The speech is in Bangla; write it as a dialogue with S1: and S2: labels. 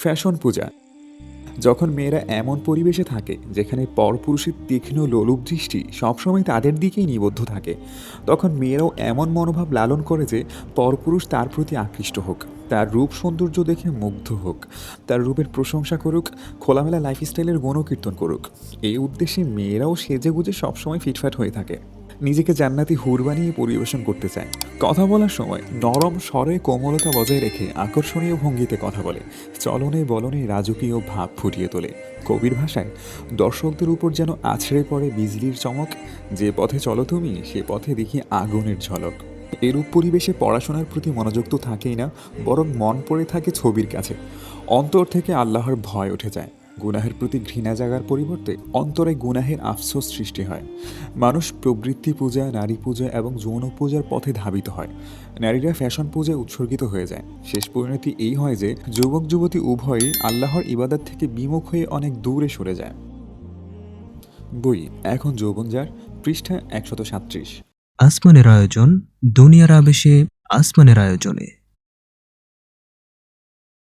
S1: ফ্যাশন পূজা। যখন মেয়েরা এমন পরিবেশে থাকে যেখানে পরপুরুষের তীক্ষ্ণ লোলুপ দৃষ্টি সবসময় তাদের দিকেই নিবদ্ধ থাকে, তখন মেয়েরাও এমন মনোভাব লালন করে যে পরপুরুষ তার প্রতি আকৃষ্ট হোক, তার রূপ সৌন্দর্য দেখে মুগ্ধ হোক, তার রূপের প্রশংসা করুক, খোলামেলা লাইফস্টাইলের গণকীর্তন করুক। এই উদ্দেশ্যে মেয়েরাও সেজেগুজে সবসময় ফিটফাট হয়ে থাকে, নিজেকে জান্নাতি হুর বানিয়ে পরিবেশন করতে চায়। কথা বলার সময় নরম স্বরে কোমলতা বজায় রেখে আকর্ষণীয় ভঙ্গিতে কথা বলে, চলনে বলনে রাজকীয় ভাব ফুটিয়ে তোলে। কবির ভাষায়, দর্শকদের উপর যেন আছড়ে পড়ে বিজলির চমক, যে পথে চলো তুমি সে পথে দেখি আগুনের ঝলক। এরূপ পরিবেশে পড়াশোনার প্রতি মনোযোগ তো থাকেই না, বরং মন পড়ে থাকে ছবির কাছে। অন্তর থেকে আল্লাহর ভয় উঠে যায়। গুনাহের প্রতি ঘৃণা জাগার পরিবর্তে অন্তরে গুনাহের আফসোস সৃষ্টি হয়। মানুষ প্রবৃত্তি পূজা, নারী পূজা এবং যৌন পূজার পথে ধাবিত হয়। নারীরা ফ্যাশন পূজায় উৎসর্গিত হয়ে যায়। শেষ পরিণতি এই হয় যে যুবক যুবতী উভয়ই আল্লাহর ইবাদত থেকে বিমুখ হয়ে অনেক দূরে সরে যায়। বই এখন যৌবন যার, পৃষ্ঠা 137।
S2: আসমানের আয়োজন, দুনিয়ার আবেশে আসমানের আয়োজনে।